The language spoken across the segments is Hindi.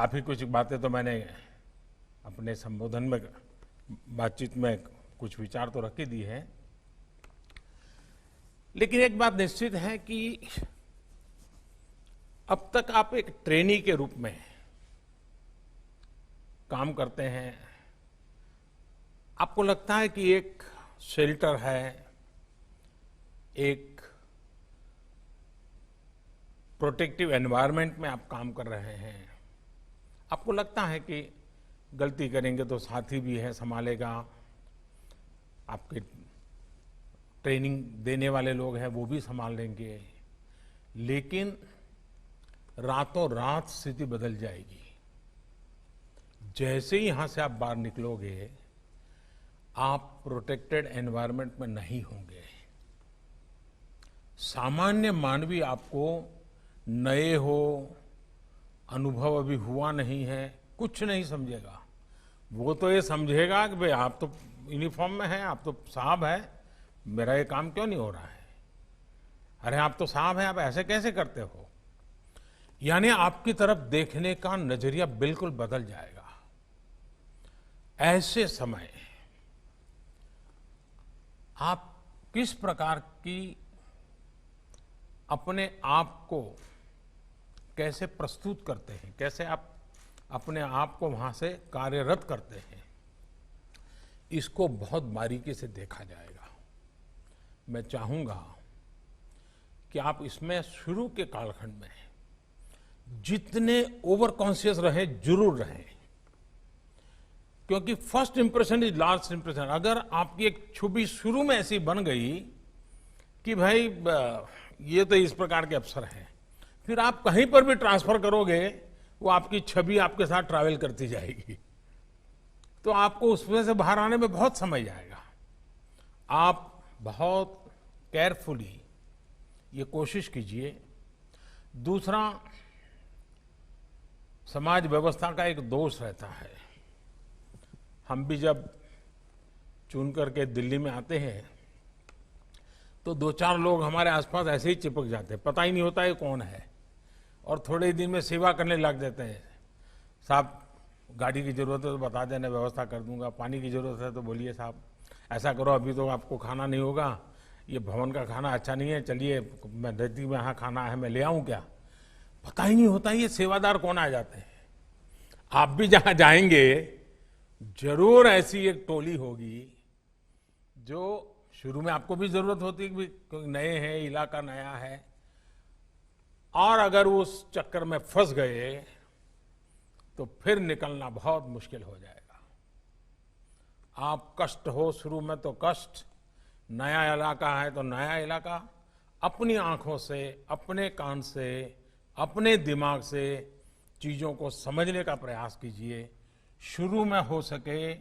काफ़ी कुछ बातें तो मैंने अपने संबोधन में, बातचीत में कुछ विचार तो रख ही दी है, लेकिन एक बात निश्चित है कि अब तक आप एक ट्रेनी के रूप में काम करते हैं। आपको लगता है कि एक शेल्टर है, एक प्रोटेक्टिव एनवायरनमेंट में आप काम कर रहे हैं। आपको लगता है कि गलती करेंगे तो साथी भी है, संभालेगा, आपके ट्रेनिंग देने वाले लोग हैं वो भी संभाल लेंगे, लेकिन रातों रात स्थिति बदल जाएगी। जैसे ही यहां से आप बाहर निकलोगे, आप प्रोटेक्टेड एनवायरनमेंट में नहीं होंगे। सामान्य मानवी आपको नए हो, अनुभव अभी हुआ नहीं है, कुछ नहीं समझेगा। वो तो ये समझेगा कि भाई आप तो यूनिफॉर्म में हैं, आप तो साहब हैं, मेरा ये काम क्यों नहीं हो रहा है? अरे आप तो साहब हैं, आप ऐसे कैसे करते हो? यानी आपकी तरफ देखने का नजरिया बिल्कुल बदल जाएगा। ऐसे समय आप किस प्रकार की अपने आप को कैसे प्रस्तुत करते हैं, कैसे आप अपने आप को वहां से कार्यरत करते हैं, इसको बहुत बारीकी से देखा जाएगा। मैं चाहूंगा कि आप इसमें शुरू के कालखंड में जितने ओवर कॉन्शियस रहे जरूर रहें, क्योंकि first impression is last impression. अगर आपकी एक छवि शुरू में ऐसी बन गई कि भाई ये तो इस प्रकार के अफसर हैं, फिर आप कहीं पर भी ट्रांसफर करोगे, वो आपकी छवि आपके साथ ट्रैवल करती जाएगी, तो आपको उसमें से बाहर आने में बहुत समय जाएगा। आप बहुत केयरफुली ये कोशिश कीजिए। दूसरा, समाज व्यवस्था का एक दोष रहता है। हम भी जब चुन करके दिल्ली में आते हैं तो दो चार लोग हमारे आसपास ऐसे ही चिपक जाते हैं, पता ही नहीं होता ये कौन है, और थोड़े दिन में सेवा करने लग जाते हैं। साहब गाड़ी की जरूरत है तो बता देना, व्यवस्था कर दूंगा। पानी की जरूरत है तो बोलिए साहब ऐसा करो, अभी तो आपको खाना नहीं होगा, ये भवन का खाना अच्छा नहीं है, चलिए मैं नजदीक में यहाँ खाना है, मैं ले आऊँ क्या? पता ही नहीं होता ये सेवादार कौन आ जाते हैं। आप भी जहां जाएंगे जरूर ऐसी एक टोली होगी जो शुरू में आपको भी जरूरत होती है कि नए हैं, इलाका नया है, और अगर उस चक्कर में फंस गए तो फिर निकलना बहुत मुश्किल हो जाएगा। आप कष्ट हो शुरू में तो कष्ट, नया इलाका है तो नया इलाका, अपनी आंखों से, अपने कान से, अपने दिमाग से चीजों को समझने का प्रयास कीजिए। शुरू में हो सके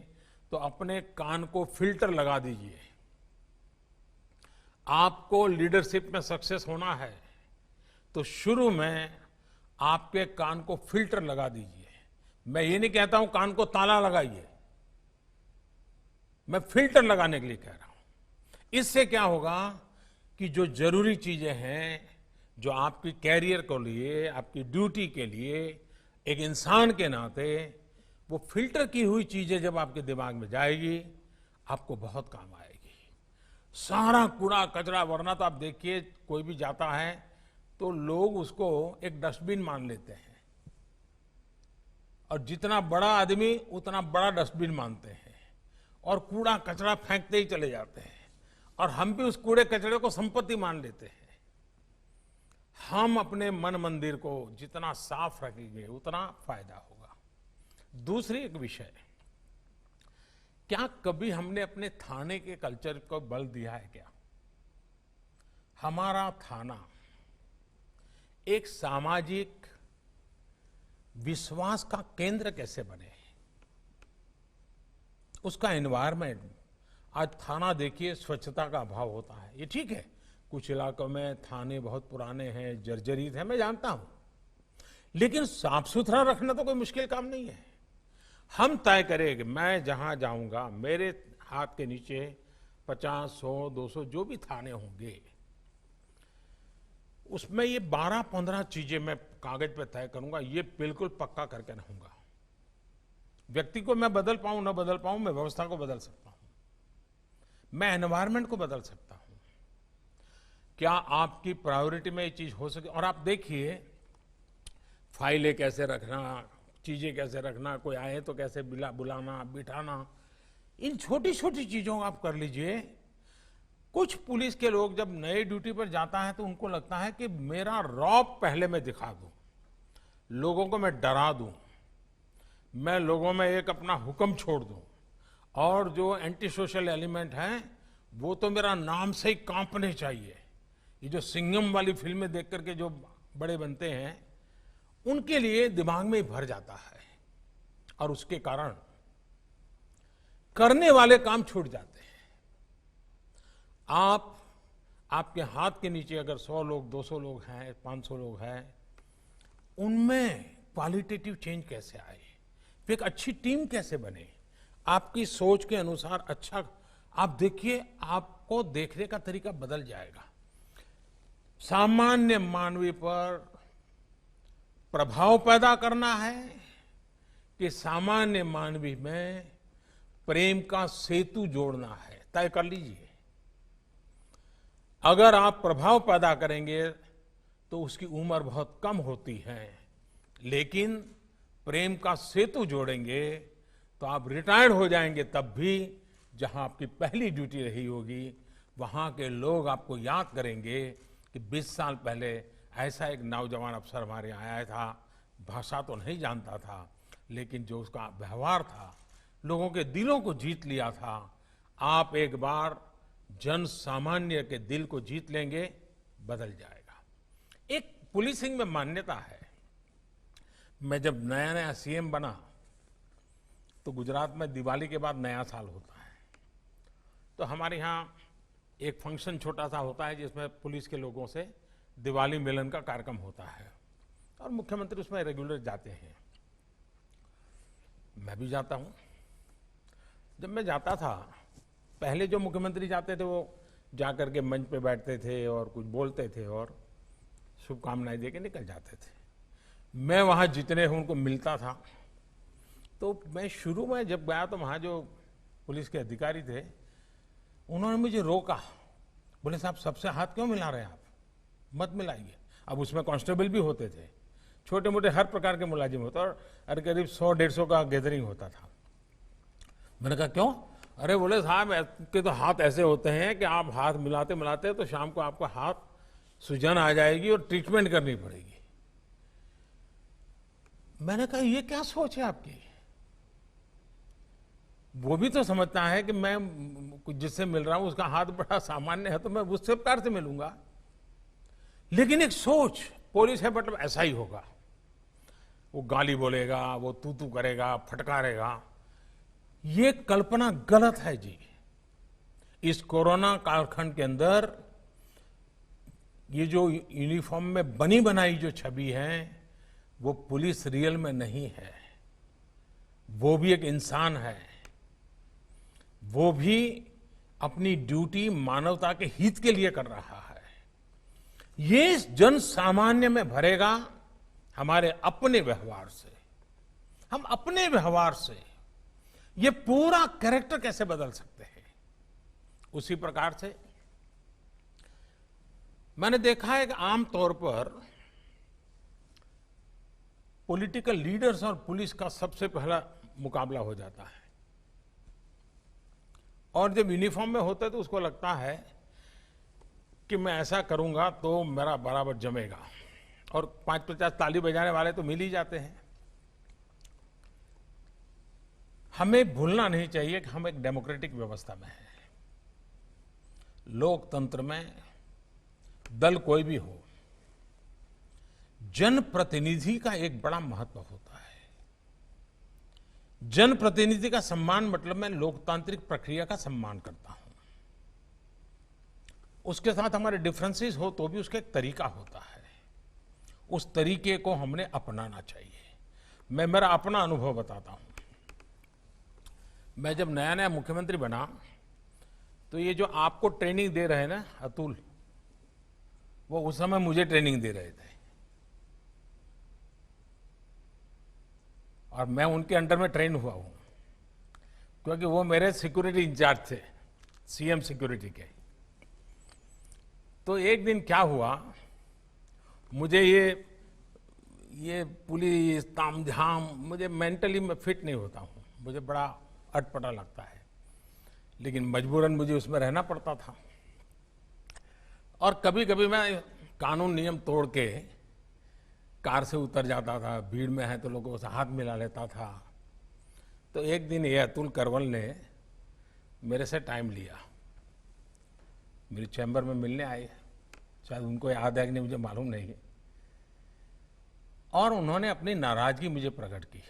तो अपने कान को फिल्टर लगा दीजिए। आपको लीडरशिप में सक्सेस होना है तो शुरू में आपके कान को फिल्टर लगा दीजिए। मैं ये नहीं कहता हूं कान को ताला लगाइए, मैं फिल्टर लगाने के लिए कह रहा हूं। इससे क्या होगा कि जो जरूरी चीजें हैं, जो आपकी कैरियर के लिए, आपकी ड्यूटी के लिए, एक इंसान के नाते, वो फिल्टर की हुई चीजें जब आपके दिमाग में जाएगी, आपको बहुत काम आएगी। सारा कूड़ा कचरा, वरना तो आप देखिए कोई भी जाता है तो लोग उसको एक डस्टबिन मान लेते हैं, और जितना बड़ा आदमी उतना बड़ा डस्टबिन मानते हैं, और कूड़ा कचरा फेंकते ही चले जाते हैं, और हम भी उस कूड़े कचरे को संपत्ति मान लेते हैं। हम अपने मन मंदिर को जितना साफ रखेंगे उतना फायदा होगा। दूसरी एक विषय, क्या कभी हमने अपने थाने के कल्चर को बल दिया है क्या? हमारा थाना एक सामाजिक विश्वास का केंद्र कैसे बने, उसका एनवायरनमेंट। आज थाना देखिए, स्वच्छता का अभाव होता है, ये ठीक है, कुछ इलाकों में थाने बहुत पुराने हैं, जर्जरित है, मैं जानता हूं, लेकिन साफ सुथरा रखना तो कोई मुश्किल काम नहीं है। हम तय करें कि मैं जहां जाऊंगा मेरे हाथ के नीचे 50, 100, 200 जो भी थाने होंगे, उसमें ये 12-15 चीजें मैं कागज पे तय करूंगा, ये बिल्कुल पक्का करके रहूंगा। व्यक्ति को मैं बदल पाऊं ना बदल पाऊं, मैं व्यवस्था को बदल सकता हूं, मैं एनवायरनमेंट को बदल सकता हूं। क्या आपकी प्रायोरिटी में ये चीज हो सके? और आप देखिए, फाइलें कैसे रखना, चीजें कैसे रखना, कोई आए तो कैसे बुलाना बिठाना, इन छोटी छोटी चीजों को आप कर लीजिए। कुछ पुलिस के लोग जब नए ड्यूटी पर जाता है तो उनको लगता है कि मेरा रौब पहले मैं दिखा दूं, लोगों को मैं डरा दूं, मैं लोगों में एक अपना हुक्म छोड़ दूं, और जो एंटी सोशल एलिमेंट हैं वो तो मेरा नाम से ही कांपने चाहिए। ये जो सिंघम वाली फिल्में देख करके जो बड़े बनते हैं, उनके लिए दिमाग में ही भर जाता है, और उसके कारण करने वाले काम छूट जाते हैं। आपके हाथ के नीचे अगर 100 लोग, 200 लोग हैं, 500 लोग हैं, उनमें क्वालिटेटिव चेंज कैसे आए, फिर एक अच्छी टीम कैसे बने, आपकी सोच के अनुसार अच्छा, आप देखिए, आपको देखने का तरीका बदल जाएगा। सामान्य मानवीय पर प्रभाव पैदा करना है कि सामान्य मानवीय में प्रेम का सेतु जोड़ना है, तय कर लीजिए। अगर आप प्रभाव पैदा करेंगे तो उसकी उम्र बहुत कम होती है, लेकिन प्रेम का सेतु जोड़ेंगे तो आप रिटायर्ड हो जाएंगे, तब भी जहां आपकी पहली ड्यूटी रही होगी, वहां के लोग आपको याद करेंगे कि 20 साल पहले ऐसा एक नौजवान अफसर हमारे यहाँ आया था, भाषा तो नहीं जानता था, लेकिन जो उसका व्यवहार था, लोगों के दिलों को जीत लिया था। आप एक बार जन सामान्य के दिल को जीत लेंगे, बदल जाएगा। एक पुलिसिंग में मान्यता है। मैं जब नया नया सीएम बना तो गुजरात में दिवाली के बाद नया साल होता है, तो हमारे यहाँ एक फंक्शन छोटा सा होता है जिसमें पुलिस के लोगों से दिवाली मिलन का कार्यक्रम होता है, और मुख्यमंत्री उसमें रेगुलर जाते हैं, मैं भी जाता हूं। जब मैं जाता था, पहले जो मुख्यमंत्री जाते थे वो जाकर के मंच पे बैठते थे और कुछ बोलते थे और शुभकामनाएं देके निकल जाते थे। मैं वहां जितने हूं उनको मिलता था। तो मैं शुरू में जब गया तो वहां जो पुलिस के अधिकारी थे, उन्होंने मुझे रोका, बोले साहब सबसे हाथ क्यों मिला रहे हैं आप, मत मिलाइए। अब उसमें कांस्टेबल भी होते थे, छोटे मोटे हर प्रकार के मुलाजिम होते, और करीब 100-150 का गैदरिंग होता था। मैंने कहा क्यों? अरे बोले साहब आपके तो हाथ ऐसे होते हैं कि आप हाथ मिलाते मिलाते तो शाम को आपका हाथ सूजन आ जाएगी और ट्रीटमेंट करनी पड़ेगी। मैंने कहा ये क्या सोच है आपकी? वो भी तो समझता है कि मैं जिससे मिल रहा हूं उसका हाथ बड़ा सामान्य है तो मैं उससे प्यार से मिलूंगा, लेकिन एक सोच, पुलिस है मतलब ऐसा ही होगा, वो गाली बोलेगा, वो तू करेगा, फटकारेगा, ये कल्पना गलत है जी। इस कोरोना कालखंड के अंदर ये जो यूनिफॉर्म में बनी बनाई जो छवि है, वो पुलिस रियल में नहीं है। वो भी एक इंसान है, वो भी अपनी ड्यूटी मानवता के हित के लिए कर रहा है। ये जन सामान्य में भरेगा हमारे अपने व्यवहार से। हम अपने व्यवहार से ये पूरा कैरेक्टर कैसे बदल सकते हैं? उसी प्रकार से मैंने देखा है कि आमतौर पर पॉलिटिकल लीडर्स और पुलिस का सबसे पहला मुकाबला हो जाता है, और जब यूनिफॉर्म में होता है तो उसको लगता है कि मैं ऐसा करूंगा तो मेरा बराबर जमेगा, और 5-50 ताली बजाने वाले तो मिल ही जाते हैं। हमें भूलना नहीं चाहिए कि हम एक डेमोक्रेटिक व्यवस्था में हैं। लोकतंत्र में दल कोई भी हो, जनप्रतिनिधि का एक बड़ा महत्व होता है। जनप्रतिनिधि का सम्मान मतलब मैं लोकतांत्रिक प्रक्रिया का सम्मान करता हूं। उसके साथ हमारे डिफरेंसेस हो तो भी उसका एक तरीका होता है, उस तरीके को हमने अपनाना चाहिए। मैं मेरा अपना अनुभव बताता हूं। मैं जब नया नया मुख्यमंत्री बना तो ये जो आपको ट्रेनिंग दे रहे हैं ना अतुल, वो उस समय मुझे ट्रेनिंग दे रहे थे और मैं उनके अंडर में ट्रेन हुआ हूं, क्योंकि वो मेरे सिक्योरिटी इंचार्ज थे, सीएम सिक्योरिटी के। तो एक दिन क्या हुआ, मुझे ये पुलिस तामझाम, मुझे मेंटली मैं फिट नहीं होता हूँ, मुझे बड़ा अटपटा लगता है, लेकिन मजबूरन मुझे उसमें रहना पड़ता था। और कभी कभी मैं कानून नियम तोड़ के कार से उतर जाता था, भीड़ में है तो लोगों से हाथ मिला लेता था। तो एक दिन ये अतुल करवल ने मेरे से टाइम लिया, मेरे चैम्बर में मिलने आए, शायद उनको याद है कि नहीं मुझे मालूम नहीं है, और उन्होंने अपनी नाराजगी मुझे प्रकट की।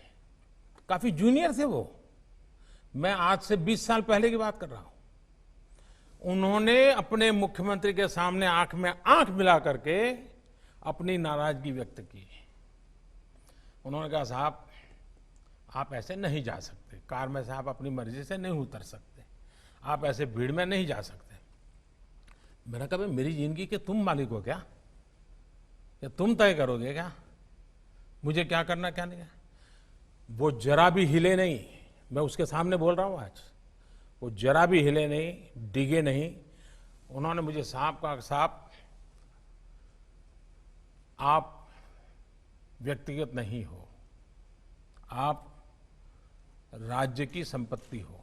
काफी जूनियर थे वो, मैं आज से 20 साल पहले की बात कर रहा हूं। उन्होंने अपने मुख्यमंत्री के सामने आंख में आंख मिला करके अपनी नाराजगी व्यक्त की। उन्होंने कहा, साहब आप ऐसे नहीं जा सकते, कार में से आप अपनी मर्जी से नहीं उतर सकते, आप ऐसे भीड़ में नहीं जा सकते। मैंने कहा, मेरी जिंदगी के तुम मालिक हो क्या, या तुम तय करोगे क्या मुझे क्या करना क्या नहीं? वो जरा भी हिले नहीं, मैं उसके सामने बोल रहा हूं आज, वो जरा भी हिले नहीं, डिगे नहीं। उन्होंने मुझे साहब कहा, साहब आप व्यक्तिगत नहीं हो, आप राज्य की संपत्ति हो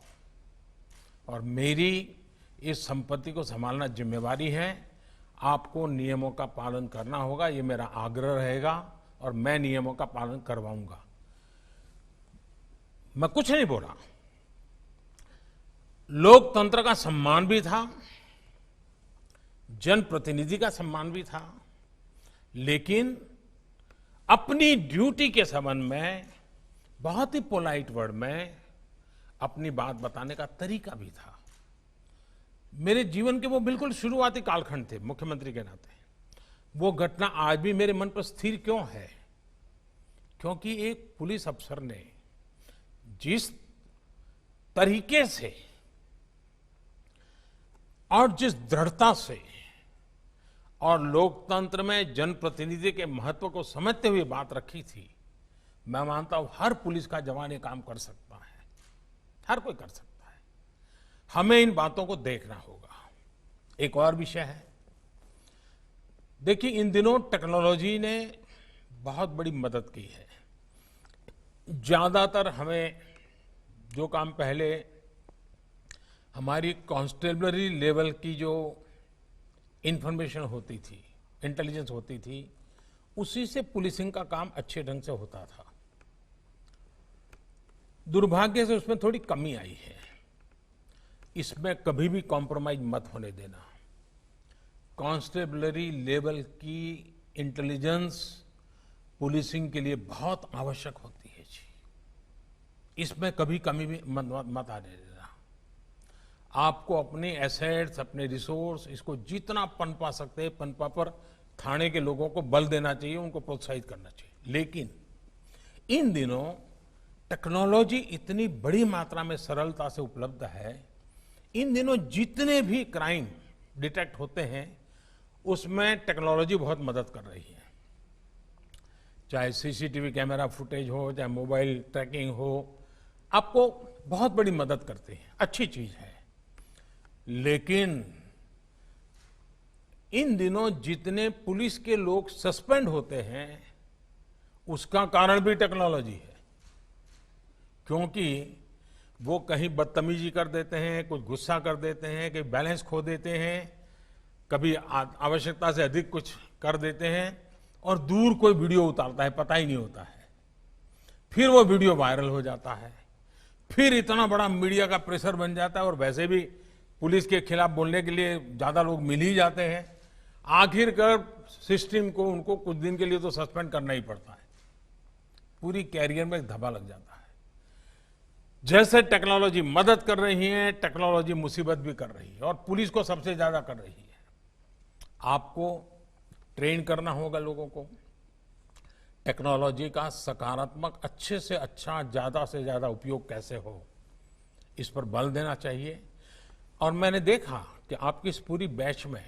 और मेरी इस संपत्ति को संभालना जिम्मेवारी है, आपको नियमों का पालन करना होगा, ये मेरा आग्रह रहेगा और मैं नियमों का पालन करवाऊंगा। मैं कुछ नहीं बोला। लोकतंत्र का सम्मान भी था, जनप्रतिनिधि का सम्मान भी था, लेकिन अपनी ड्यूटी के संबंध में बहुत ही पोलाइट वर्ड में अपनी बात बताने का तरीका भी था। मेरे जीवन के वो बिल्कुल शुरुआती कालखंड थे मुख्यमंत्री के नाते। वो घटना आज भी मेरे मन पर स्थिर क्यों है? क्योंकि एक पुलिस अफसर ने जिस तरीके से और जिस दृढ़ता से और लोकतंत्र में जनप्रतिनिधि के महत्व को समझते हुए बात रखी थी, मैं मानता हूं हर पुलिस का जवान ये काम कर सकता है, हर कोई कर सकता है। हमें इन बातों को देखना होगा। एक और विषय है, देखिए इन दिनों टेक्नोलॉजी ने बहुत बड़ी मदद की है। ज्यादातर हमें जो काम पहले हमारी कांस्टेबलरी लेवल की जो इंफॉर्मेशन होती थी, इंटेलिजेंस होती थी, उसी से पुलिसिंग का काम अच्छे ढंग से होता था। दुर्भाग्य से उसमें थोड़ी कमी आई है। इसमें कभी भी कॉम्प्रोमाइज मत होने देना। कांस्टेबलरी लेवल की इंटेलिजेंस पुलिसिंग के लिए बहुत आवश्यक होती है जी। इसमें कभी कमी भी मत आने देना। आपको अपने एसेट्स, अपने रिसोर्स, इसको जितना पनपा सकते हैं पनपा पर थाने के लोगों को बल देना चाहिए, उनको प्रोत्साहित करना चाहिए। लेकिन इन दिनों टेक्नोलॉजी इतनी बड़ी मात्रा में सरलता से उपलब्ध है, इन दिनों जितने भी क्राइम डिटेक्ट होते हैं उसमें टेक्नोलॉजी बहुत मदद कर रही है। चाहे सीसीटीवी कैमरा फुटेज हो, चाहे मोबाइल ट्रैकिंग हो, आपको बहुत बड़ी मदद करते हैं, अच्छी चीज है। लेकिन इन दिनों जितने पुलिस के लोग सस्पेंड होते हैं उसका कारण भी टेक्नोलॉजी है, क्योंकि वो कहीं बदतमीजी कर देते हैं, कुछ गुस्सा कर देते हैं, कहीं बैलेंस खो देते हैं, कभी आवश्यकता से अधिक कुछ कर देते हैं और दूर कोई वीडियो उतारता है, पता ही नहीं होता है। फिर वो वीडियो वायरल हो जाता है, फिर इतना बड़ा मीडिया का प्रेशर बन जाता है और वैसे भी पुलिस के खिलाफ बोलने के लिए ज्यादा लोग मिल ही जाते हैं। आखिरकार सिस्टम को उनको कुछ दिन के लिए तो सस्पेंड करना ही पड़ता है, पूरी कैरियर में एक धब्बा लग जाता है। जैसे टेक्नोलॉजी मदद कर रही है, टेक्नोलॉजी मुसीबत भी कर रही है और पुलिस को सबसे ज्यादा कर रही है। आपको ट्रेन करना होगा लोगों को, टेक्नोलॉजी का सकारात्मक अच्छे से अच्छा, ज्यादा से ज्यादा उपयोग कैसे हो, इस पर बल देना चाहिए। और मैंने देखा कि आपकी इस पूरी बैच में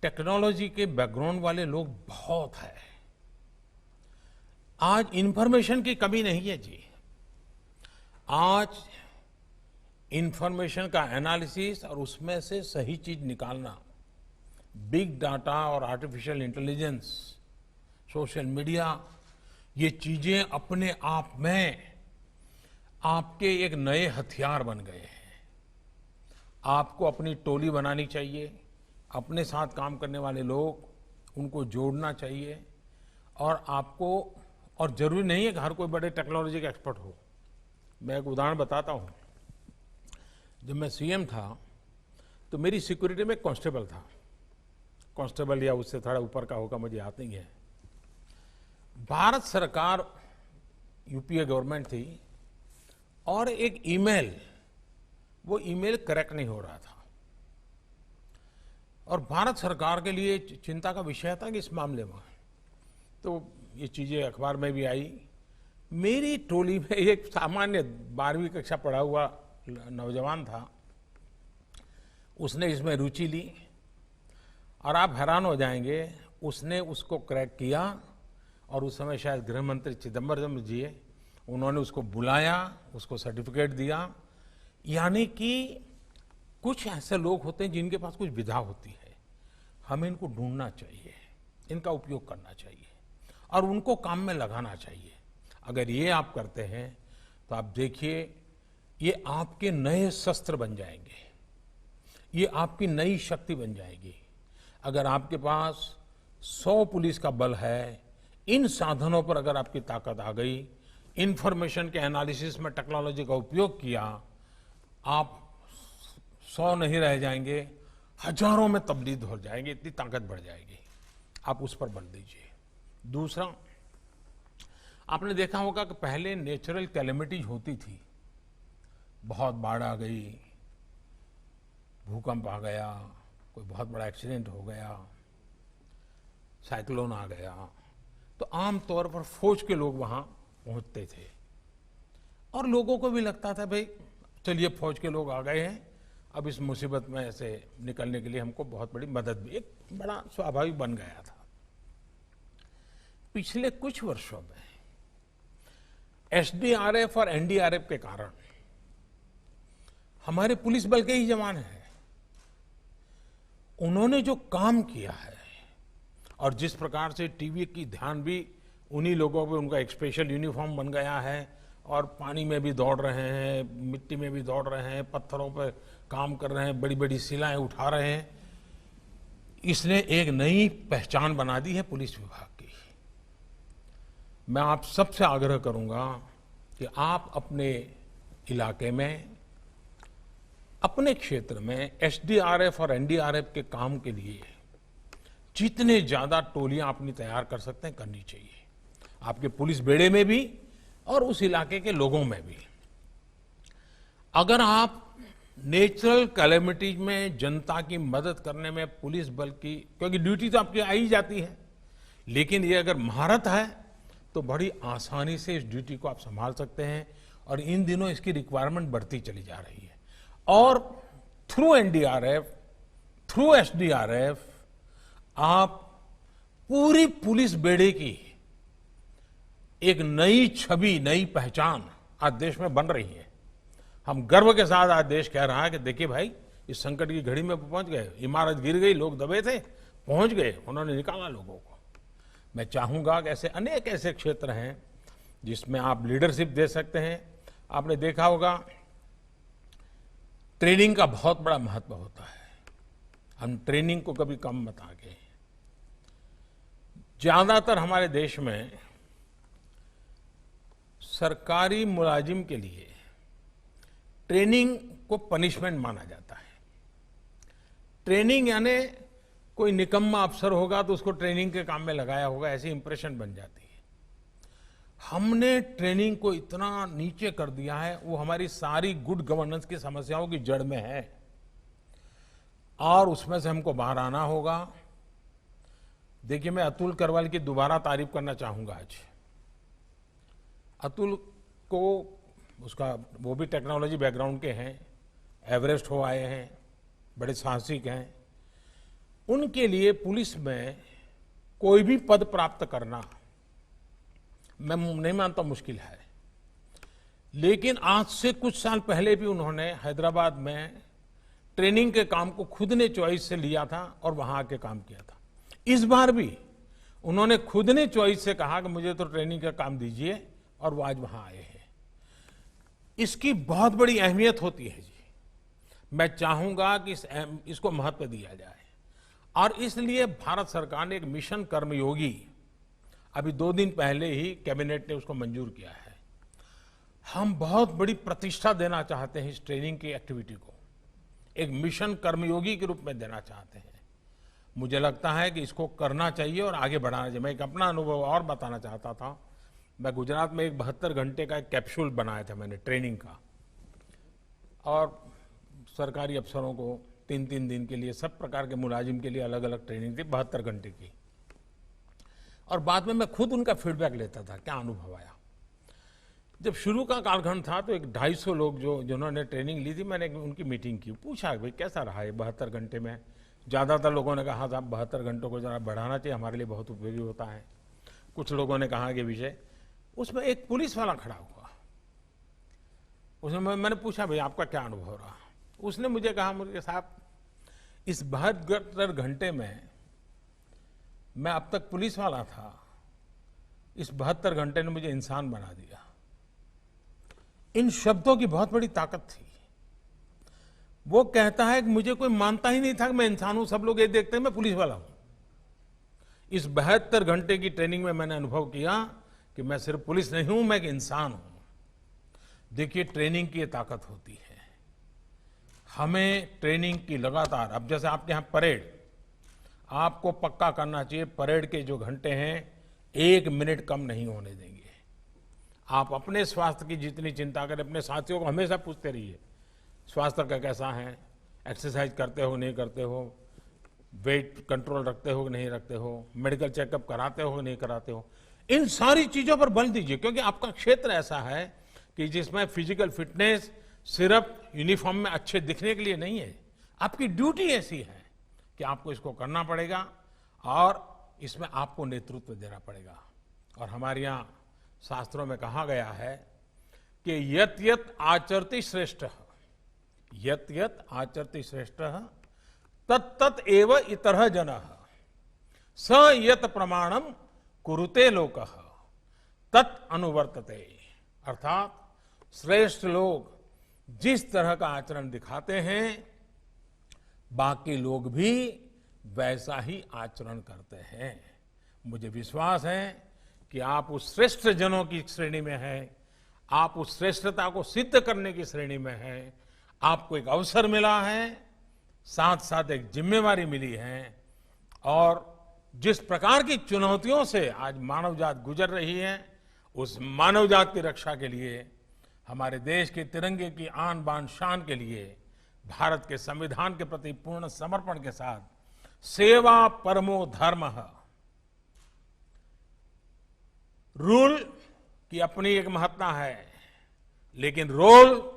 टेक्नोलॉजी के बैकग्राउंड वाले लोग बहुत हैं। आज इंफॉर्मेशन की कमी नहीं है जी। आज इंफॉर्मेशन का एनालिसिस और उसमें से सही चीज निकालना, बिग डाटा और आर्टिफिशियल इंटेलिजेंस, सोशल मीडिया, ये चीजें अपने आप में आपके एक नए हथियार बन गए हैं। आपको अपनी टोली बनानी चाहिए, अपने साथ काम करने वाले लोग, उनको जोड़ना चाहिए। और आपको, और जरूरी नहीं है कि हर कोई बड़े टेक्नोलॉजी का एक्सपर्ट हो। मैं एक उदाहरण बताता हूं। जब मैं सीएम था तो मेरी सिक्योरिटी में एक कांस्टेबल था। कांस्टेबल या उससे थोड़ा ऊपर का होगा, मुझे याद नहीं है। भारत सरकार, यूपीए गवर्नमेंट थी, और एक ईमेल, वो ईमेल करेक्ट नहीं हो रहा था, और भारत सरकार के लिए चिंता का विषय था कि इस मामले में। तो ये चीजें अखबार में भी आई। मेरी टोली में एक सामान्य 12वीं कक्षा पढ़ा हुआ नौजवान था। उसने इसमें रुचि ली, और आप हैरान हो जाएंगे, उसने उसको क्रैक किया। और उस समय शायद गृह मंत्री चिदम्बरम जी, उन्होंने उसको बुलाया, उसको सर्टिफिकेट दिया। यानी कि कुछ ऐसे लोग होते हैं जिनके पास कुछ विधा होती है। हमें इनको ढूंढना चाहिए, इनका उपयोग करना चाहिए, और उनको काम में लगाना चाहिए। अगर ये आप करते हैं तो आप देखिए, ये आपके नए शस्त्र बन जाएंगे, ये आपकी नई शक्ति बन जाएगी। अगर आपके पास 100 पुलिस का बल है, इन साधनों पर अगर आपकी ताकत आ गई, इंफॉर्मेशन के एनालिसिस में टेक्नोलॉजी का उपयोग किया, आप 100 नहीं रह जाएंगे, हजारों में तब्दील हो जाएंगे, इतनी ताकत बढ़ जाएगी। आप उस पर बल दीजिए। दूसरा, आपने देखा होगा कि पहले नेचुरल कैलेमिटीज होती थी। बहुत बाढ़ आ गई, भूकंप आ गया, कोई बहुत बड़ा एक्सीडेंट हो गया, साइक्लोन आ गया, तो आमतौर पर फौज के लोग वहां पहुंचते थे, और लोगों को भी लगता था भाई चलिए फौज के लोग आ गए हैं, अब इस मुसीबत में से निकलने के लिए हमको बहुत बड़ी मदद भी, एक बड़ा स्वाभाविक बन गया था। पिछले कुछ वर्षों में एसडीआरएफ और एनडीआरएफ के कारण हमारे पुलिस बल के ही जवान हैं, उन्होंने जो काम किया है, और जिस प्रकार से टीवी की ध्यान भी उन्हीं लोगों पे, उनका एक स्पेशल यूनिफॉर्म बन गया है, और पानी में भी दौड़ रहे हैं, मिट्टी में भी दौड़ रहे हैं, पत्थरों पर काम कर रहे हैं, बड़ी बड़ी शिलाएं उठा रहे हैं। इसने एक नई पहचान बना दी है पुलिस विभाग की। मैं आप सबसे आग्रह करूंगा कि आप अपने इलाके में, अपने क्षेत्र में एसडीआरएफ और एनडीआरएफ के काम के लिए जितने ज्यादा टोलियां अपनी तैयार कर सकते हैं, करनी चाहिए। आपके पुलिस बेड़े में भी और उस इलाके के लोगों में भी। अगर आप नेचुरल कैलेमिटीज में जनता की मदद करने में पुलिस बल की, क्योंकि ड्यूटी तो आपकी आ ही जाती है, लेकिन ये अगर महारत है तो बड़ी आसानी से इस ड्यूटी को आप संभाल सकते हैं। और इन दिनों इसकी रिक्वायरमेंट बढ़ती चली जा रही है। और थ्रू एनडीआरएफ, थ्रू एसडीआरएफ, आप पूरी पुलिस बेड़े की एक नई छवि, नई पहचान आज देश में बन रही है। हम गर्व के साथ आज देश कह रहा है कि देखिए भाई, इस संकट की घड़ी में पहुंच गए, इमारत गिर गई, लोग दबे थे, पहुंच गए, उन्होंने निकाला लोगों को। मैं चाहूंगा कि ऐसे अनेक ऐसे क्षेत्र हैं जिसमें आप लीडरशिप दे सकते हैं। आपने देखा होगा, ट्रेनिंग का बहुत बड़ा महत्व होता है। हम ट्रेनिंग को कभी कम मत आगे। ज्यादातर हमारे देश में सरकारी मुलाजिम के लिए ट्रेनिंग को पनिशमेंट माना जाता है। ट्रेनिंग यानी कोई निकम्मा अफसर होगा तो उसको ट्रेनिंग के काम में लगाया होगा, ऐसी इंप्रेशन बन जाती है। हमने ट्रेनिंग को इतना नीचे कर दिया है, वो हमारी सारी गुड गवर्नेंस की समस्याओं की जड़ में है, और उसमें से हमको बाहर आना होगा। देखिए, मैं अतुल करवाल की दोबारा तारीफ करना चाहूंगा आज। अतुल को, उसका, वो भी टेक्नोलॉजी बैकग्राउंड के हैं, एवरेस्ट हो आए हैं, बड़े साहसिक हैं। उनके लिए पुलिस में कोई भी पद प्राप्त करना मैं नहीं मानता मुश्किल है। लेकिन आज से कुछ साल पहले भी उन्होंने हैदराबाद में ट्रेनिंग के काम को खुद ने चॉइस से लिया था और वहां आके काम किया था। इस बार भी उन्होंने खुद ने चॉइस से कहा कि मुझे तो ट्रेनिंग का काम दीजिए, और वो आज वहां आए हैं। इसकी बहुत बड़ी अहमियत होती है जी। मैं चाहूंगा कि इसको महत्व दिया जाए, और इसलिए भारत सरकार ने एक मिशन कर्मयोगी अभी 2 दिन पहले ही कैबिनेट ने उसको मंजूर किया है। हम बहुत बड़ी प्रतिष्ठा देना चाहते हैं इस ट्रेनिंग की एक्टिविटी को, एक मिशन कर्मयोगी के रूप में देना चाहते हैं। मुझे लगता है कि इसको करना चाहिए और आगे बढ़ाना चाहिए। मैं एक अपना अनुभव और बताना चाहता था। मैं गुजरात में एक 72 घंटे का एक कैप्सूल बनाया था मैंने ट्रेनिंग का, और सरकारी अफसरों को 3-3 दिन के लिए, सब प्रकार के मुलाजिम के लिए अलग अलग ट्रेनिंग थी 72 घंटे की। और बाद में मैं खुद उनका फीडबैक लेता था, क्या अनुभव आया। जब शुरू का कालखंड था तो एक 250 लोग जिन्होंने ट्रेनिंग ली थी, मैंने उनकी मीटिंग की, पूछा भाई कैसा रहा है 72 घंटे में। ज़्यादातर लोगों ने कहा था 72 घंटों को जरा बढ़ाना चाहिए, हमारे लिए बहुत उपयोगी होता है। कुछ लोगों ने कहा कि विषय, उसमें एक पुलिस वाला खड़ा हुआ, उसमें मैंने पूछा भाई आपका क्या अनुभव रहा। उसने मुझे कहा, मुझे साहब इस 72 घंटे में मैं अब तक पुलिस वाला था, इस 72 घंटे ने मुझे इंसान बना दिया। इन शब्दों की बहुत बड़ी ताकत थी। वो कहता है कि मुझे कोई मानता ही नहीं था कि मैं इंसान हूं, सब लोग ये देखते हैं मैं पुलिस वाला हूं। इस 72 घंटे की ट्रेनिंग में मैंने अनुभव किया कि मैं सिर्फ पुलिस नहीं हूं, मैं एक इंसान हूं। देखिए ट्रेनिंग की ये ताकत होती है। हमें ट्रेनिंग की लगातार, अब जैसे आपके यहां परेड, आपको पक्का करना चाहिए परेड के जो घंटे हैं 1 मिनट कम नहीं होने देंगे। आप अपने स्वास्थ्य की जितनी चिंता करें, अपने साथियों को हमेशा पूछते रहिए स्वास्थ्य का कैसा है, एक्सरसाइज करते हो नहीं करते हो, वेट कंट्रोल रखते हो कि नहीं रखते हो, मेडिकल चेकअप कराते हो कि नहीं कराते हो। इन सारी चीजों पर बल दीजिए, क्योंकि आपका क्षेत्र ऐसा है कि जिसमें फिजिकल फिटनेस सिर्फ यूनिफॉर्म में अच्छे दिखने के लिए नहीं है। आपकी ड्यूटी ऐसी है कि आपको इसको करना पड़ेगा और इसमें आपको नेतृत्व देना पड़ेगा। और हमारे यहाँ शास्त्रों में कहा गया है कि यत यत आचरति श्रेष्ठ, यत यत आचरति श्रेष्ठ तत् तत् एव इतरः जनः, स यत प्रमाणम कुरुते लोकः तत् अनुवर्तते। अर्थात श्रेष्ठ लोग जिस तरह का आचरण दिखाते हैं, बाकी लोग भी वैसा ही आचरण करते हैं। मुझे विश्वास है कि आप उस श्रेष्ठ जनों की श्रेणी में हैं, आप उस श्रेष्ठता को सिद्ध करने की श्रेणी में हैं। आपको एक अवसर मिला है, साथ साथ एक जिम्मेवारी मिली है, और जिस प्रकार की चुनौतियों से आज मानव जात गुजर रही है, उस मानव जात की रक्षा के लिए, हमारे देश के तिरंगे की आन बान शान के लिए, भारत के संविधान के प्रति पूर्ण समर्पण के साथ सेवा परमो धर्मः। रूल की अपनी एक महत्ता है, लेकिन रोल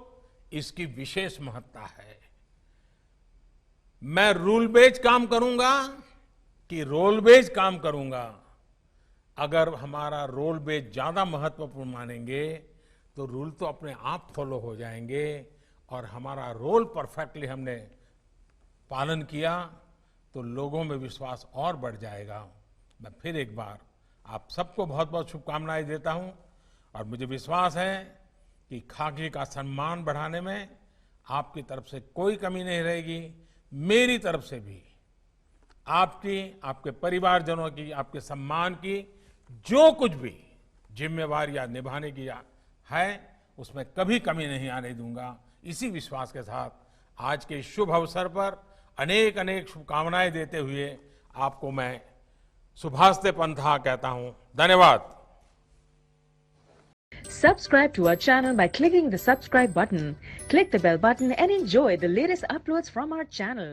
इसकी विशेष महत्ता है। मैं रूल बेस्ड काम करूंगा कि रोल बेस्ड काम करूंगा, अगर हमारा रोल बेस्ड ज्यादा महत्वपूर्ण मानेंगे तो रूल तो अपने आप फॉलो हो जाएंगे, और हमारा रोल परफेक्टली हमने पालन किया तो लोगों में विश्वास और बढ़ जाएगा। मैं फिर एक बार आप सबको बहुत बहुत शुभकामनाएं देता हूं, और मुझे विश्वास है कि खाकी का सम्मान बढ़ाने में आपकी तरफ से कोई कमी नहीं रहेगी। मेरी तरफ से भी आपकी, आपके परिवारजनों की, आपके सम्मान की जो कुछ भी जिम्मेवारियां निभाने की है, उसमें कभी कमी नहीं आने दूंगा। इसी विश्वास के साथ आज के शुभ अवसर पर अनेक अनेक शुभकामनाएं देते हुए आपको मैं शुभास्ते पंथा कहता हूं। धन्यवाद। Subscribe to our channel by clicking the subscribe button. Click the bell button and enjoy the latest uploads from our channel.